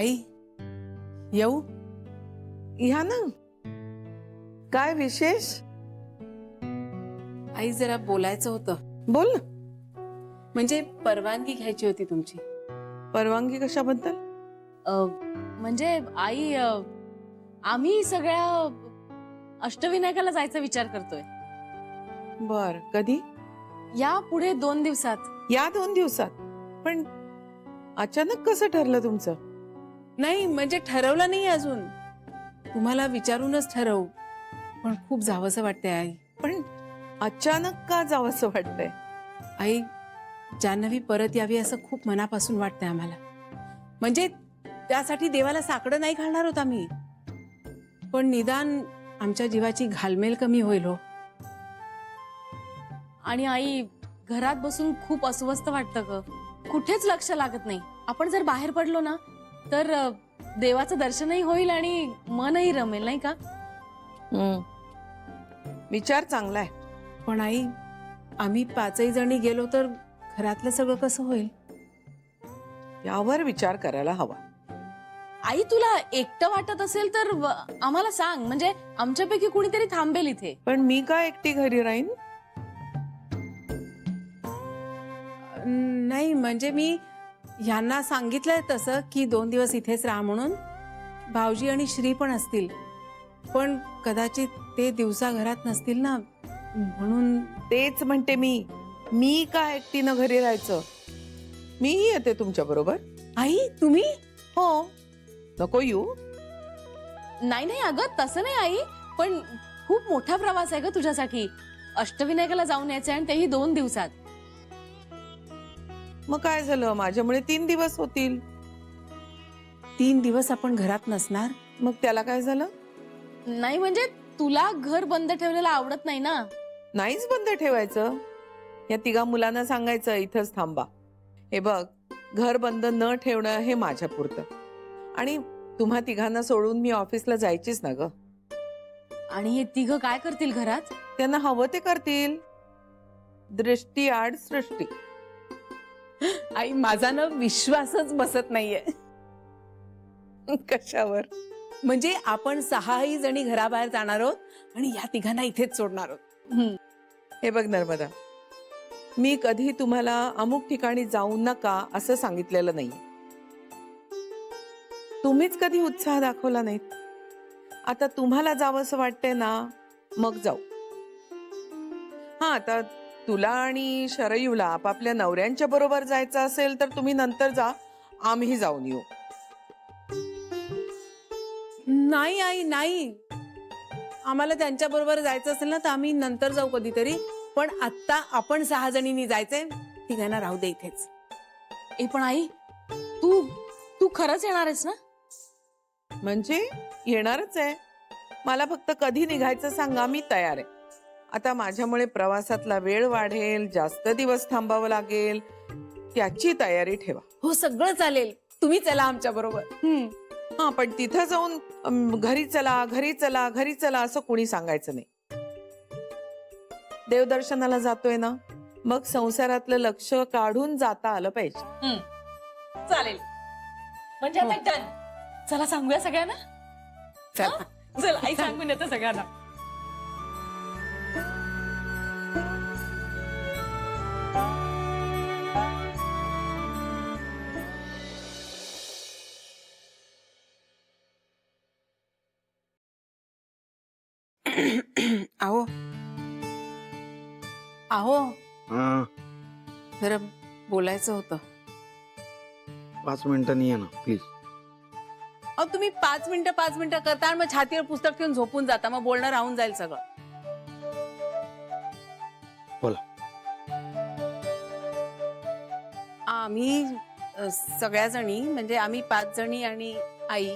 आई येऊ? या ना. काय विशेष? आई जरा बोलायचं होतं. बोल ना. म्हणजे परवानगी घ्यायची होती तुमची. परवानगी कशाबद्दल? म्हणजे आई आम्ही सगळ्या अष्टविनायकाला जायचा विचार करतोय. बर, कधी? या पुढे 2 दिवसात. या 2 दिवसात? पण अचानक कसं ठरलं तुमचं? नाही म्हणजे ठरवलं नाही अजून, तुम्हाला विचारूनच ठरवू. पण खूप जावंसं वाटतंय आई. पण अचानक का जावंसं वाटतंय? आई जान्हवी परत यावी असं खूप मनापासून वाटतंय आम्हाला. म्हणजे त्यासाठी देवाला साकडं नाही घालणार होत आम्ही, पण निदान आमच्या जीवाची घालमेल कमी होईल हो. आणि आई घरात बसून खूप अस्वस्थ वाटतं ग. कुठेच लक्ष लागत नाही. आपण जर बाहेर पडलो ना तर देवाचं दर्शनही होईल आणि मनही रमेल, नाही का? विचार चांगला आहे. पण आई आम्ही 5ही जणी गेलो तर घरातलं सगळं कसं होईल? यावर विचार करायला हवा. आई तुला एकटं वाटत असेल तर आम्हाला सांग, म्हणजे आमच्यापैकी कुणीतरी थांबेल इथे. पण मी का एकटी घरी राहीन? नाही म्हणजे मी ह्यांना सांगितलंय तसं की 2 दिवस इथेच राहा म्हणून. भाऊजी आणि श्री पण असतील, पण कदाचित ते दिवसा घरात नसतील ना, म्हणून. तेच म्हणते मी का एकटीनं घरी राहायचं? मीही येते तुमच्या बरोबर. आई तुम्ही? हो. नको येऊ? नाही नाही अगं तसं नाही आई, पण खूप मोठा प्रवास आहे ग तुझ्यासाठी. अष्टविनायकाला जाऊन यायचंय आणि तेही 2 दिवसात. मग काय झालं, माझ्यामुळे 3 दिवस होतील. 3 दिवस आपण घरात नसणार. मग त्याला काय झालं? नाही म्हणजे तुला घर बंद ठेवलेलं आवडत नाही ना? नाहीच बंद ठेवायचं. या 3 मुलांना सांगायचं इथंच थांबा. हे बघ, घर बंद न ठेवणं हे माझ्या पुरतं. आणि तुम्हा 3 सोडून मी ऑफिसला जायचीच ना ग. आणि हे 3 काय करतील घरात? त्यांना हवं ते करतील. दृष्टी आड सृष्टी. आई माझा ना विश्वासच बसत नाहीये. कशावर? म्हणजे आपण 6ही जणी घराबाहेर जाणार आहोत आणि या 3 इथेच सोडणार आहोत. हे बघ नर्मदा, मी कधी तुम्हाला अमुक ठिकाणी जाऊ नका असं सांगितलेलं नाही. तुम्हीच कधी उत्साह दाखवला नाहीत. आता तुम्हाला जावंसं वाटतंय ना, मग जाऊ. हा, आता तुला आणि शरयूला आपापल्या नवऱ्यांच्या बरोबर जायचं असेल तर तुम्ही नंतर जा, आम्ही जाऊन येऊ. नाही आई नाही, आम्हाला त्यांच्या बरोबर जायचं असेल ना तर आम्ही नंतर जाऊ कधीतरी. पण आता आपण 6 जणींनी जायचंय, 3 राहू दे इथेच. पण आई तू खरंच येणार आहेस ना? म्हणजे येणारच आहे. मला फक्त कधी निघायचं सांगा, मी तयार आहे. आता माझ्यामुळे प्रवासातला वेळ वाढेल, जास्त दिवस थांबावं लागेल, त्याची तयारी ठेवा. हो सगळं चालेल, तुम्ही चला आमच्या बरोबर. हा, पण तिथं जाऊन घरी चला घरी चला घरी चला असं कोणी सांगायचं नाही. देवदर्शनाला जातोय ना, मग संसारातलं लक्ष काढून जाता आलं पाहिजे. चालेल. म्हणजे आता डन. चला सांगूया सगळ्यांना. चला. चल आई सांगून येते सगळ्यांना. आहो आहो जरा बोलायचं होतं. 5 मिनिटांनी या ना प्लीज. अहो तुम्ही 5 मिनिटं करता आणि मग छातीवर पुस्तक ठेवून झोपून जाता, मग बोलणं राहून जाईल सगळं. बोला. आम्ही सगळ्या जणी म्हणजे आम्ही 5 जणी आणि आई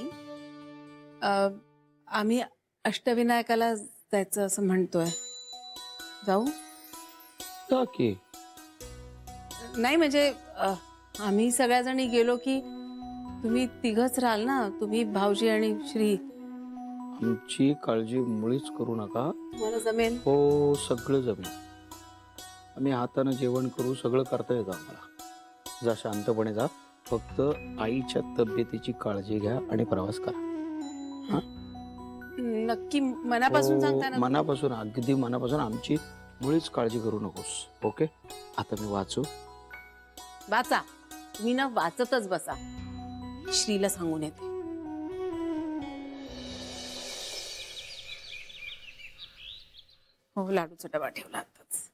आम्ही अष्टविनायकाला जायचं असं म्हणतोय. जाऊ? की नाही म्हणजे आम्ही सगळ्या जणी गेलो की तुम्ही 3घच राहाल ना, तुम्ही भाऊजी आणि श्री. आमची काळजी मुळीच करू नका. तुम्हाला जमेल? हो सगळं जमेल. आम्ही हाताने जेवण करू, सगळं करता येतं आम्हाला. जा शांतपणे जा. फक्त आईच्या तब्येतीची काळजी घ्या आणि प्रवास करा. नक्की मनापासून सांगता ना? मनापासून, अगदी मनापासून. आमची मुळीच काळजी करू नकोस. ओके, आता मी वाचू. वाचा. तुम्ही ना वाचतच बसा. श्रीला सांगून येते. हो, लाडूचा डबा ठेवला आताच.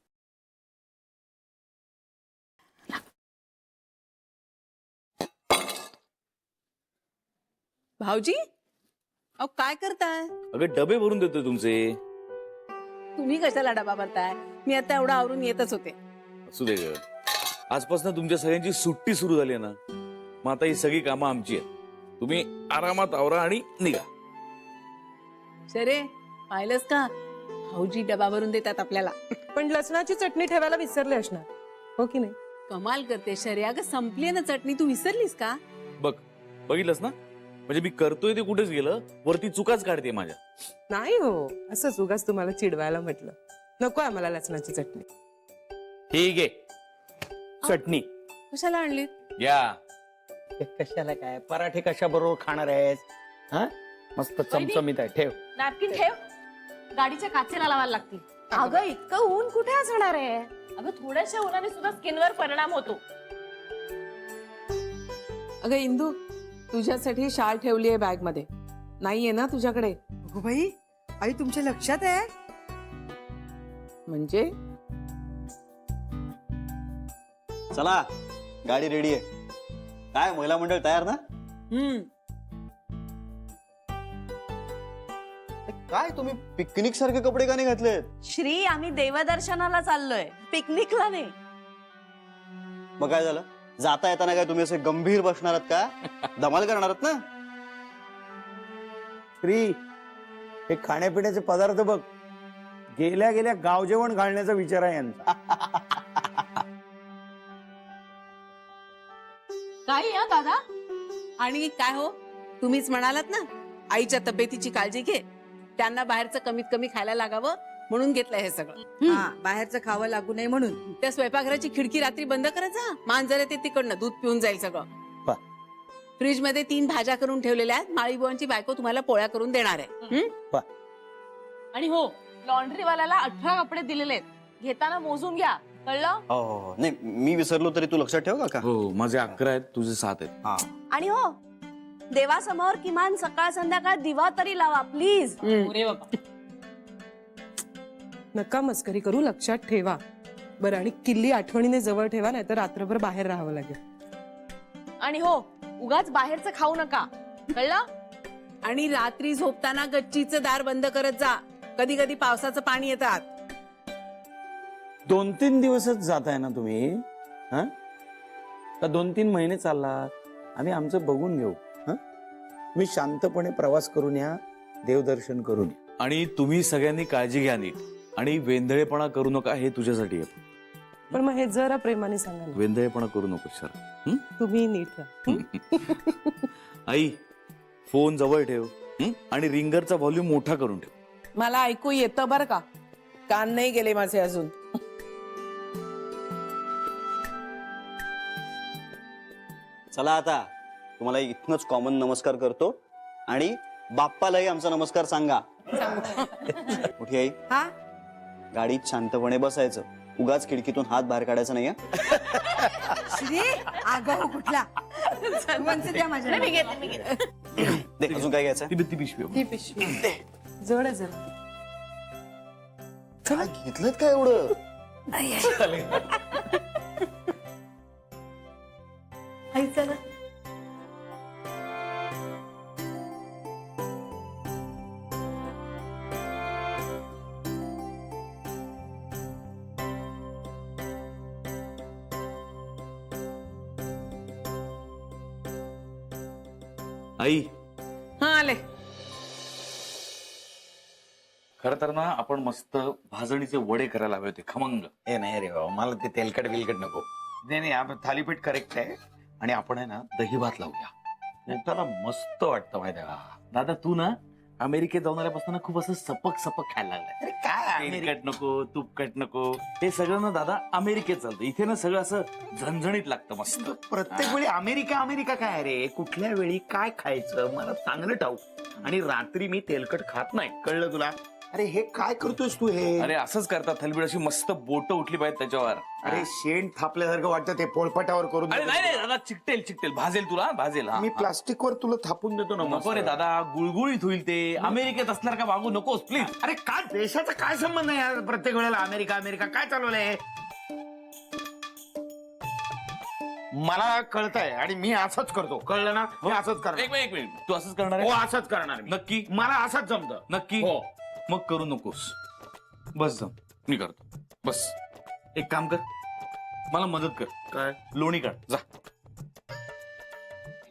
भाऊजी, अहो काय करताय? अगं डबे भरून देतोय तुमचे. तुम्ही कशाला डबा भरताय? मी आता एवढं आवरून येतच होते. असू दे ग, आजपासून तुमच्या सगळ्यांची सुट्टी सुरू झाली आहे ना, मग आता ही सगळी कामं आमची आहेत. तुम्ही आरामात आवरा आणि निघा. शरे, पाहिलंस का? भाऊजी डबा भरून देतात आपल्याला. पण लसणाची चटणी ठेवायला विसरले असणार, हो की नाही? कमाल करते शरे. अगं संपली ना चटणी, तू विसरलीस का? बघ, बघितलंस ना, म्हणजे मी करतोय ते कुठेच गेलं, वरती चुकाच काढते माझ्या. नाही हो, असंच उगाच तुम्हाला चिडवायला म्हटलं. नको आम्हाला लसणाची चटणी. ठीक आहे, चटणी कशाला आणली? या. कशाला काय, पराठे कशा बरोबर खाणार आहेस? हा, मस्त चमचमीत आहे. ठेव. नॅपकिन ठेव. गाडीच्या काचेला लावायला लागतील. अगं इतकं ऊन कुठे असणार आहे? अगं थोड्याशा उन्हाने सुद्धा स्किनवर परिणाम होतो. अगं इंदू, तुझ्यासाठी शाल ठेवली आहे बॅग मध्ये. नाहीये ना तुझ्याकडे? अगो बाई, आई तुमच्या लक्षात आहे? म्हणजे चला, गाडी रेडी आहे. काय महिला मंडळ तयार ना? काय तुम्ही पिकनिक सारखे कपडे का नाही घातलेत? श्री, आम्ही देवदर्शनाला चाललोय, पिकनिकला नाही. मग काय झालं? जाता येताना काय तुम्ही असे गंभीर बसणार आहात का? धमाल करणार आहात ना? श्री, हे खाण्यापिण्याचे पदार्थ बघ, गेल्या गेल्या गाव जेवण घालण्याचा विचार आहे यांचा. काय या दादा? आणि काय हो, तुम्हीच म्हणालात ना आईच्या तब्येतीची काळजी घे, त्यांना बाहेरचं कमीत कमी खायला लागावं म्हणून घेतलंय हे सगळं. हा, बाहेरचं खावं लागू नये म्हणून. त्या स्वयंपाकघराची खिडकी रात्री बंद करायचा. मांजर येते तिकडनं दूध पिऊन जाईल सगळं. वा. फ्रीज मध्ये 3 भाज्या करून ठेवलेल्या आहेत. माळीबुवांची बायको तुम्हाला पोळ्या करून देणार आहे. आणि हो, लॉन्ड्रीवाल्याला 18 कपडे दिलेले आहेत. घेताना मोजून घ्या, कळलं? हो, नाही मी विसरलो तरी तू लक्षात ठेव का? हो, माझे 11 आहेत, तुझे 7 आहेत. हा. आणि हो, देवासमोर किमान सकाळ संध्याकाळ दिवा तरी लावा प्लीज. नका मस्करी करू, लक्षात ठेवा. बरं, आणि किल्ली आठवणीने जवळ ठेवा, नाहीतर रात्रभर बाहेर राहावं लागेल. आणि हो, उगाच बाहेरचं खाऊ नका, कळलं? आणि रात्री झोपताना गच्चीचं दार बंद करत जा. कधी कधी पावसाचं पाणी येतात. 2-3 दिवसच जात आहे ना तुम्ही? हा, का 2-3 महिने चाललात? आम्ही आमचं बघून घेऊ. हा, मी शांतपणे प्रवास करून या, देवदर्शन करून या. आणि तुम्ही सगळ्यांनी काळजी घ्या नीट, आणि वेंधळेपणा करू नका, हे तुझ्यासाठी आहे. पण मग हे जरा प्रेमाने सांगा ना. वेंधळेपणा करू नको सर. तुम्ही नीट राहा. आई, फोन जवळ ठेव, आणि रिंगरचा व्हॉल्यूम मोठा करून ठेव. मला ऐकू येतं बरं का, कान नाही गेले माझे अजून. चला आता, तुम्हाला इथनच कॉमन नमस्कार करतो, आणि बाप्पालाही आमचा नमस्कार सांगा. मोठी आई, हा, गाडीत शांतपणे बसायचं, उगाच खिडकीतून हात बाहेर काढायचा नाही. श्री, आगाऊ कुठला? वंच द्या माझ्या. दे, अजून काय घ्यायचं? ती पिशवी आहे. ही पिशवी जड आहे जरा. काय घेतलं काय एवढं? आई चला. आई, हा, आले. खर तर ना आपण मस्त भाजणीचे वडे करायला हवे होते, खमंग. हे नाही रे बाबा, मला ते तेलकट बिलकट नको. नाही, आपण थालीपीठ करेक्ट आहे. आणि आपण आहे ना दही भात लावूया, त्याला मस्त वाटतं माहिती का. दादा, तू ना अमेरिकेत जाऊन आल्यापासून खूप असं सपक सपक खायला लागलाय. अरे काय तेलकट नको तुपकट नको, हे सगळं ना दादा अमेरिकेत चालतं. इथे ना सगळं असं झणझणीत लागतं मस्त. प्रत्येक वेळी अमेरिका अमेरिका काय रे? कुठल्या वेळी काय खायचं मला चांगलं ठाऊक. आणि रात्री मी तेलकट खात नाही, कळलं तुला? अरे हे काय करतोयस तू हे? अरे असंच करतात थालीपीठ, अशी मस्त बोट उठली पाहिजे त्याच्यावर. अरे शेण थापल्यासारखं वाटतं ते पोळपाटावर करून. अरे नाही नाही दादा, चिकटेल चिकटेल, भाजेल तुला, भाजेल. हा, मी हा. प्लास्टिकवर तुला थापून देतो ना. नको रे दादा, गुळगुळीत होईल ते. अमेरिकेत असणार का वागू नकोस प्लीज. अरे काय देशाचा काय संबंध आहे यार? प्रत्येक वेळेला अमेरिका अमेरिका काय चालवलंय? मला कळतंय आणि मी असंच करतो, कळलं ना? मी असंच करणार. एक मिनिट, तू असंच करणार हो आहे? असंच करणार मी. नक्की? मला असंच जमतं. नक्की? हो. मग करू नकोस, बस जम, मी करतो. बस एक काम कर, मला मदत कर. काय? लोणी काढ जा.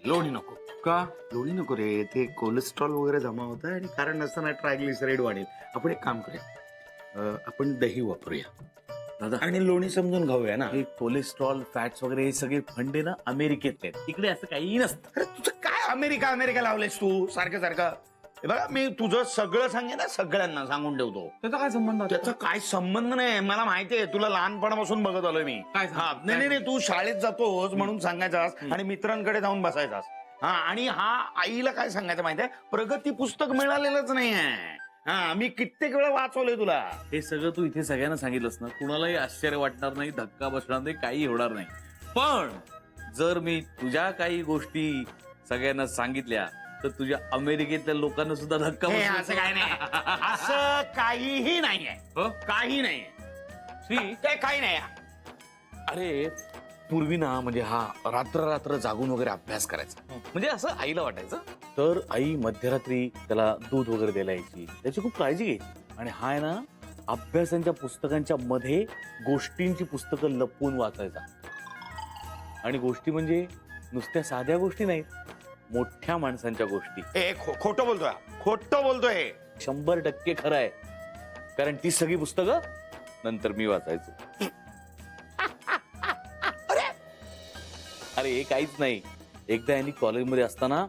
लोणी नको. का? लोणी नको रे, ते कोलेस्ट्रॉल वगैरे जमा होत आणि कारण नसताना ट्रायग्लिसराईड वाढेल. आपण एक काम करूया, आपण दही वापरूया दादा आणि लोणी समजून खाऊया ना. हे कोलेस्ट्रॉल फॅट्स वगैरे हे सगळे फंडे ना अमेरिकेत आहेत, इकडे असं काही नसतं. अरे तुझं काय अमेरिका अमेरिका लावलेस तू सारखं सारखं? हे बघा मी तुझं सगळं सांगेन ना, सगळ्यांना सांगून ठेवतो. त्याचा काय संबंध? त्याचा काय संबंध नाही, मला माहितीये, तुला लहानपणापासून बघत आलोय मी. काय सांग? हा, नाही, तू शाळेत जातोस म्हणून सांगायचास आणि मित्रांकडे जाऊन बसायचास. हा, आणि हा आईला काय सांगायचं माहितीये, प्रगती पुस्तक मिळालेलंच नाहीये. हा, मी कित्येक वेळा वाचवलंय तुला. हे सगळं तू इथे सगळ्यांना सांगितलंस ना, कुणालाही आश्चर्य वाटणार नाही, धक्का बसणार नाही, काही होणार नाही. पण जर मी तुझ्या काही गोष्टी सगळ्यांना सांगितल्या तर तुझ्या अमेरिकेतल्या लोकांना सुद्धा धक्का हे बसणार. असं काय नाही, असं काहीही नाहीये. हो? काही नाहीये. श्री, ते काही नाही. अरे पूर्वी ना म्हणजे हा रात्र रात्र जागून वगैरे अभ्यास करायचा, म्हणजे असं आईला वाटायचं. तर आई मध्यरात्री त्याला दूध वगैरे द्यायला यायची, त्याची खूप काळजी घ्यायची. आणि हा आहे ना अभ्यासांच्या पुस्तकांच्या मध्ये गोष्टींची पुस्तकं लपवून वाचायचा. आणि गोष्टी म्हणजे नुसत्या साध्या गोष्टी नाहीत, मोठ्या माणसांच्या गोष्टी. खोटं बोलतोय, खोटं बोलतोय. 100% खरं आहे, कारण ती सगळी पुस्तकं नंतर मी वाचायचो. अरे हे काहीच नाही. एकदा यांनी कॉलेजमध्ये असताना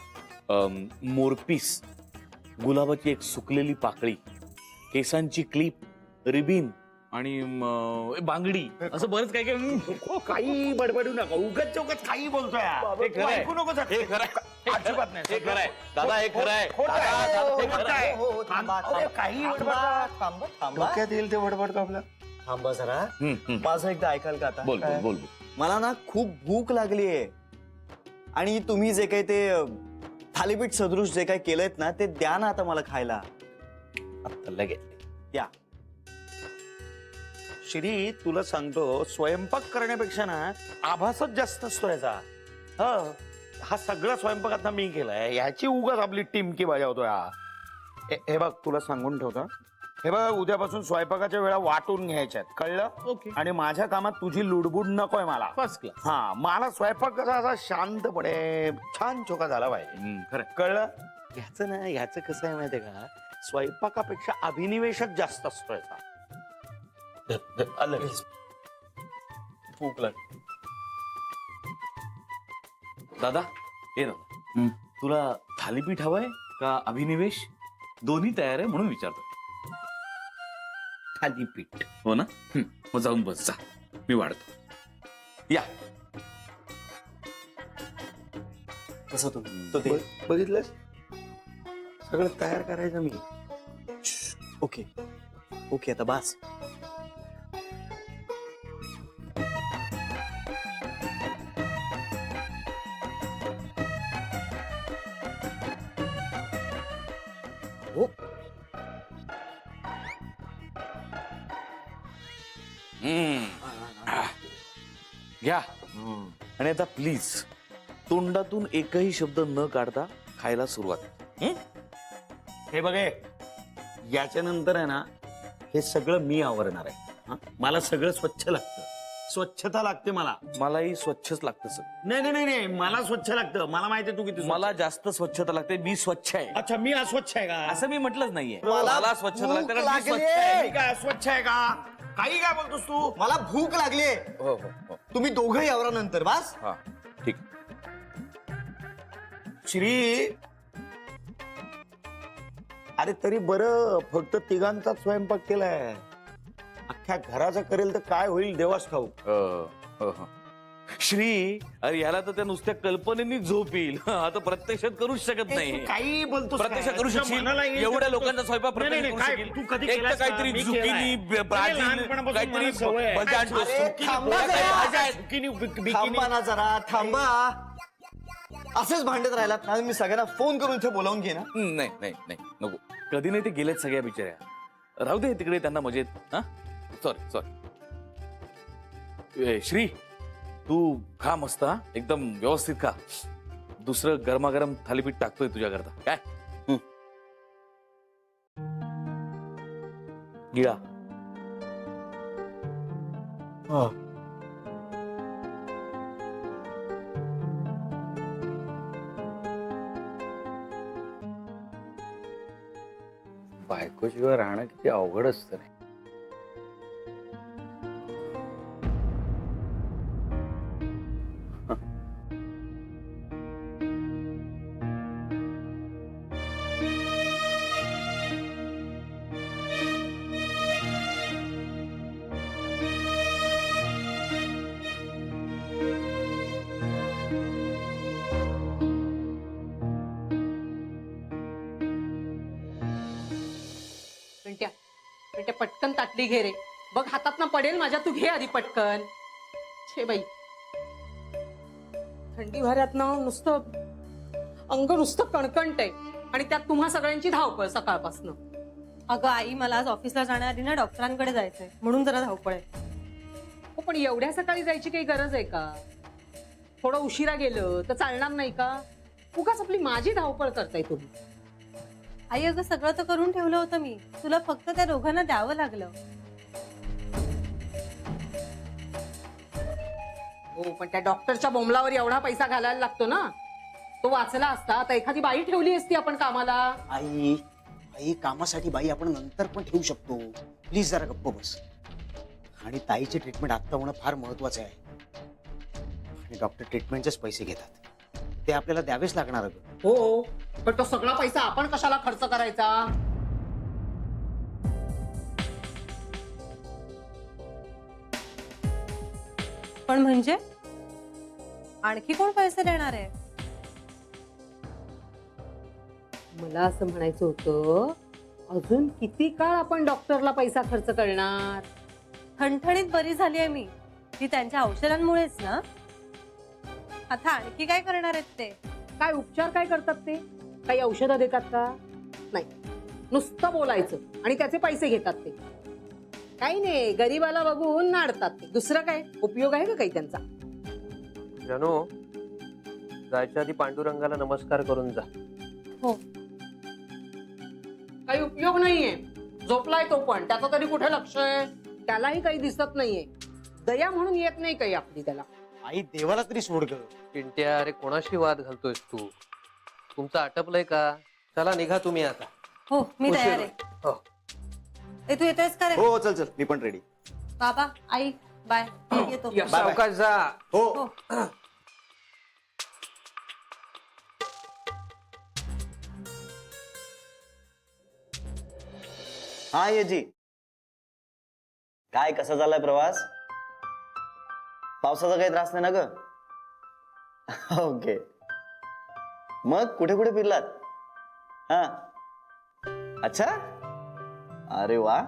मोरपीस, गुलाबाची एक सुकलेली पाकळी, केसांची क्लिप, रिबीन आणि बांगडी, असं बरंच काय काय. काही बडबडू नका, उगत चौकत काही बोलतोय. हे खरं आहे. ऐकू नको. हे खरं आहे. अजिबात नाही. हे खरं आहे. दादा हे खरं आहे. खोटं आहे. दादा, दादा, हे खोटं खरं आहे. आहे. थांबा, अरे, काही बडबड थांबा थांबा डोक्यात येईल ते बडबड का आपलं. थांबा जरा. हम्म. माझं एकदा ऐकाल का आता? बोल बोल बोल बोल. मला ना खूप भूक लागलीये आणि तुम्ही जे काही ते थालीपीठ सदृश जे काही केलंयत ना, ते द्या ना आता मला खायला. आता लगेच द्या. श्री, तुला सांगतो, स्वयंपाक करण्यापेक्षा ना आभासच जास्त असतो याचा. हा सगळा स्वयंपाक आता मी केलाय, ह्याची उगाच आपली टिमकी बजावतोय हा. हे बघ, तुला सांगून ठेवतो, हे बघ, उद्यापासून स्वयंपाकाच्या वेळा वाटून घ्यायच्यात, कळलं? ओके. आणि माझ्या कामात तुझी लुडबुड नकोय मला. First class. हा, मला स्वयंपाक कसा असा शांतपणे छान चोखा झाला पाहिजे, खरं. कळलं? ह्याचं ना, ह्याचं कसं आहे माहितीये का, स्वयंपाकापेक्षा अभिनिवेशच जास्त असतो याचा. भूक लागली. दादा हे दादा, तुला थालीपीठ हवंय का अभिनिवेश? दोन्ही तयार आहे म्हणून विचारतो. थालीपीठ. हो ना? मग जाऊन बस जा, मी वाढतो. या. कसं तो ते बघितलंस, सगळं तयार करायचं मी. ओके ओके आता बास. हो. घ्या. आणि आता प्लीज तोंडातून एकही शब्द न काढता खायला सुरुवात. हे बघे, याच्या नंतर आहे ना, हे सगळं मी आवरणार आहे. हं? मला सगळं स्वच्छ लागतं, स्वच्छता लागते मला. मलाही स्वच्छच लागतं सर. नाही, मला स्वच्छ लागतं. मला माहिती तू किती मला जास्त स्वच्छता लागते, मी स्वच्छ आहे. अच्छा, मी अस्वच्छ आहे का? असं मी म्हटलंच नाहीये. मला स्वच्छता भूक लागते कारण मी स्वच्छ लागलीये. आहे. मी काय अस्वच्छ आहे का? काही काय बोलतोस तू? मला भूक लागलीये. हो हो हो. तुम्ही दोघंही आवरा नंतर बास. हा ठीक. श्री, अरे तरी बरं, फक्त तिघांचा स्वयंपाक केलाय. अख्ख्या घराचा करेल तर काय होईल देवाच ठाऊक. श्री, अरे याला तर त्या नुसत्या कल्पनेनी झोप येईल. आता प्रत्यक्षात करूच शकत नाही. काही बोलतो प्रत्यक्षात करू शकशील? एवढ्या लोकांचा स्वयंपाक प्रत्यक्ष करू शकशील? तू कधी एक तर केलास का? काहीतरी मी झुकिनी, केलाय. ब्राझील, लहानपणापासून काहीतरी मला सवय आहे. भजी आणतोस. अरे, थांबा काय जरा. भाज्या आहेत? Bikini, bikini. थांबा ना जरा, थांबा. असेच भांडत राहिलात ना, मी सगळ्यांना फोन करून इथे बोलावून घे ना. नाही नाही नाही नको. कधी नाही ते गेलेत सगळ्या बिचाऱ्या. राहू दे तिकडे त्यांना मजेत. हा सॉरी सॉरी. श्री, तू खा मस्त. हा एकदम व्यवस्थित खा. दुसरं गरमागरम थालीपीठ टाकतोय तुझ्याकरता. काय गिळा. बायकोशिवाय राहणं किती अवघड असतं रे. पिंट्या पटकन ताटली घे रे. बघ हातात ना पडेल माझ्या. तू घे आधी पटकन. छे बाई, थंडी वाऱ्यात ना नुसतं अंग नुसतं कणकणत आहे आणि त्यात तुम्हा सगळ्यांची धावपळ सकाळपासून. अगं आई, मला आज ऑफिसला जाण्याआधी ना डॉक्टरांकडे जायचंय, म्हणून जरा धावपळ आहे. हो, पण एवढ्या सकाळी जायची काही गरज आहे का? थोडं उशिरा गेलं तर चालणार नाही का? उगाच आपली माझी धावपळ करताय तुम्ही. आई अगं, सगळं तर करून ठेवलं होतं मी. तुला फक्त त्या दोघांना द्यावं लागलं. हो, पण त्या डॉक्टरच्या बोंबलावर एवढा पैसा घालायला लागतो ना. तो वाचला असता तर एखादी बाई ठेवली असती आपण कामाला. आई आई, कामासाठी बाई आपण नंतर पण ठेवू शकतो. प्लीज जरा गप्प बस. आणि ताईचे ट्रीटमेंट आत्ता होणं फार महत्वाचं आहे. आणि डॉक्टर ट्रीटमेंटचेच पैसे घेतात, ते आपल्याला द्यावेच लागणार. हो, पण तो सगळा पैसा आपण कशाला खर्च करायचा? पण म्हणजे आणखी कोण पैसे देणार आहे? मला असं म्हणायचं होतं, अजून किती काळ आपण डॉक्टरला पैसा खर्च करणार? ठणठणीत बरी झाली आहे मी. ती त्यांच्या औषधांमुळेच ना. आता आणखी काय करणार आहेत ते? काय उपचार काय करतात ते? काही औषधं देतात का? नाही, नुसतं बोलायचं आणि त्याचे पैसे घेतात ते. काही नाही, गरीबाला बघून नाडतात ते. दुसरं काय उपयोग आहे का काही त्यांचा? जानू, जायच्या आधी पांडुरंगाला नमस्कार करून जा. हो. काही उपयोग नाहीये. झोपलाय तो पण. त्याचं तरी कुठे लक्ष आहे? त्यालाही काही दिसत नाहीये. दया म्हणून येत नाही काही आपली त्याला. आई, देवाला तरी सोड ग. पिंट्या, अरे कोणाशी वाद घालतोयस तू? तुमचं आटपलंय का? चला निघा तुम्ही आता. हो, मी उशीर तयार होईल. आहे. हो. ए, तू येतोयस का रे? हो, चल चल, मी पण रेडी. बाबा, आई, बाय. येतो. या. बाय. सावकाश जा. हो. हो. हा येजी, काय कसा चाललाय प्रवास? पावसाचा काही त्रास नाही ना ग? ओके. मग कुठे कुठे फिरलात? हा, अच्छा, अरे वा.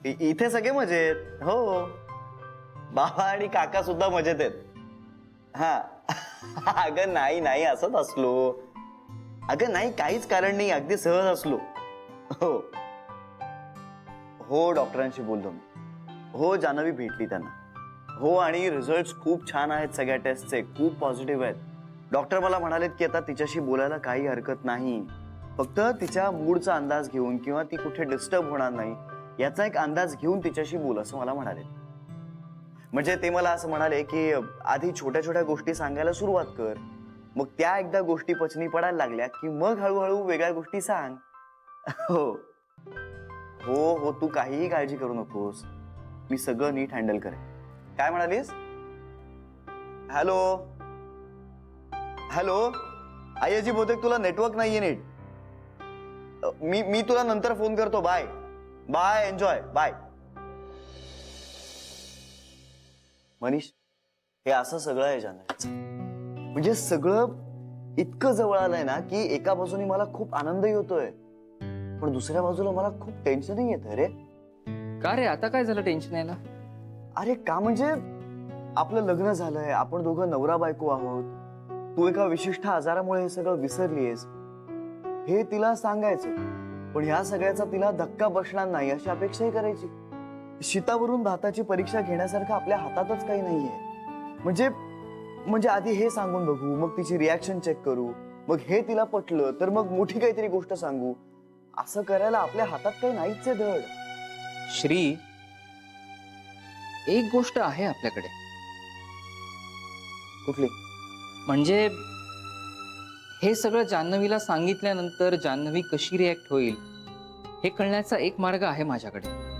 इथे सगळे मजेत. हो, बाबा आणि काका सुद्धा मजेत आहेत. हा. अगं नाही नाही, असंच असलो. अगं नाही, काहीच कारण नाही, अगदी सहज असलो. हो हो, डॉक्टरांशी बोललो मी. हो, जान्हवी भेटली त्यांना. हो, आणि रिझल्ट खूप छान आहेत सगळ्या टेस्टचे, खूप पॉझिटिव्ह आहेत. डॉक्टर मला म्हणालेत की आता तिच्याशी बोलायला काही हरकत नाही. फक्त तिच्या मूडचा अंदाज घेऊन किंवा ती कुठे डिस्टर्ब होणार नाही याचा एक अंदाज घेऊन तिच्याशी बोल, असं मला म्हणाले. म्हणजे ते मला असं म्हणाले की आधी छोट्या छोट्या गोष्टी सांगायला सुरुवात कर, मग त्या एकदा गोष्टी पचनी पडायला लागल्या की मग हळूहळू वेगळ्या गोष्टी सांग. हो हो हो, तू काहीही काळजी करू नकोस, मी सगळं नीट हँडल करेन. काय म्हणालीस? हॅलो हॅलो, आयजी, बहुतेक तुला नेटवर्क नाहीये नीट. मी तुला नंतर फोन करतो. Bye bye, enjoy, bye. Manish, हे असं सगळं आहे जान्हवीचं. म्हणजे सगळं इतकं जवळ आलंय ना की एका बाजूने मला खूप आनंदही होतोय, पण दुसऱ्या बाजूला मला खूप टेन्शनही येतंय रे. का रे, आता काय झालं टेन्शन यायला? अरे का म्हणजे आपलं लग्न झालंय, आपण दोघं नवरा बायको आहोत, तू एका विशिष्ट आजारामुळे हे सगळं विसरलीयस, हे तिला सांगायचं, पण ह्या सगळ्याचा तिला धक्का बसणार नाही अशी अपेक्षाही करायची. शीतावरून भाताची परीक्षा घेण्यासारखं आपल्या हातातच काही नाहीये. म्हणजे आधी हे सांगून बघू, मग तिची रिॲक्शन चेक करू, मग हे तिला पटलं तर मग मोठी काहीतरी गोष्ट सांगू. असं करायला आपल्या हातात काही नाहीच आहे धड. श्री, एक गोष्ट आहे आपल्याकडे. कुठली? म्हणजे हे सगळं जान्हवीला सांगितल्यानंतर जान्हवी कशी रिॲक्ट होईल हे कळण्याचा एक मार्ग आहे माझ्याकडे.